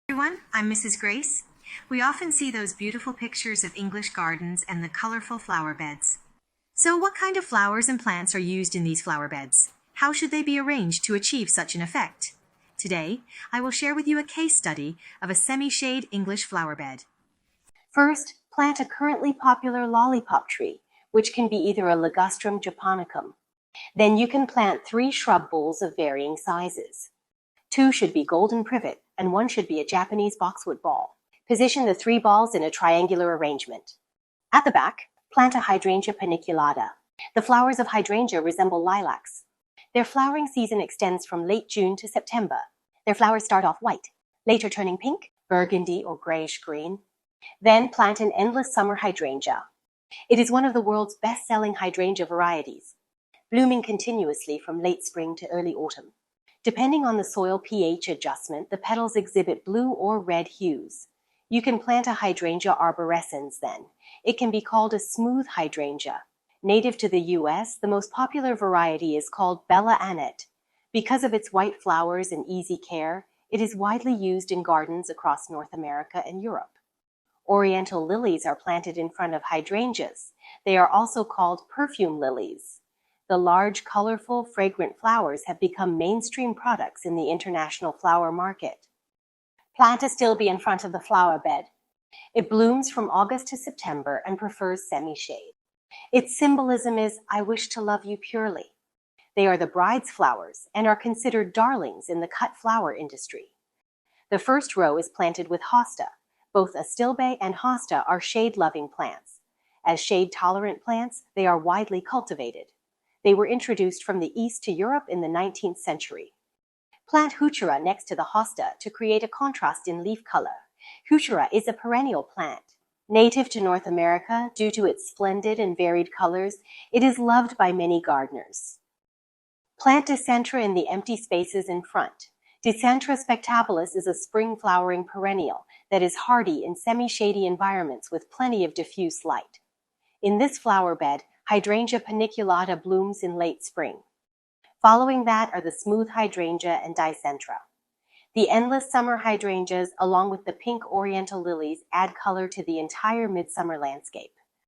Everyone, I'm Mrs. Grace. We often see those beautiful pictures of English gardens and the colorful flower beds. So what kind of flowers and plants are used in these flower beds? How should they be arranged to achieve such an effect? Today, I will share with you a case study of a semi-shade English flower bed. First, plant a currently popular lollipop tree, which can be either a ligustrum japonicum. Then you can plant 3 shrub bowls of varying sizes. 2 should be golden privet, and 1 should be a Japanese boxwood ball. Position the 3 balls in a triangular arrangement. At the back, plant a hydrangea paniculata. The flowers of hydrangea resemble lilacs. Their flowering season extends from late June to September. Their flowers start off white, later turning pink, burgundy, or grayish-green. Then plant an endless summer hydrangea. It is one of the world's best-selling hydrangea varieties, blooming continuously from late spring to early autumn. Depending on the soil pH adjustment, the petals exhibit blue or red hues. You can plant a hydrangea arborescens then. It can be called a smooth hydrangea. Native to the US, the most popular variety is called Bella Annette. Because of its white flowers and easy care, it is widely used in gardens across North America and Europe. Oriental lilies are planted in front of hydrangeas. They are also called perfume lilies. The large, colorful, fragrant flowers have become mainstream products in the international flower market. Plant a stilbe in front of the flower bed. It blooms from August to September and prefers semi-shade. Its symbolism is, I wish to love you purely. They are the bride's flowers and are considered darlings in the cut flower industry. The first row is planted with hosta. Both astilbe and hosta are shade-loving plants. As shade-tolerant plants, they are widely cultivated. They were introduced from the East to Europe in the 19th century. Plant heuchera next to the hosta to create a contrast in leaf color. Heuchera is a perennial plant. Native to North America, due to its splendid and varied colors, it is loved by many gardeners. Plant Dicentra in the empty spaces in front. Dicentra spectabilis is a spring-flowering perennial that is hardy in semi-shady environments with plenty of diffuse light. In this flower bed, hydrangea paniculata blooms in late spring. Following that are the smooth hydrangea and dicentra. The endless summer hydrangeas, along with the pink oriental lilies, add color to the entire midsummer landscape.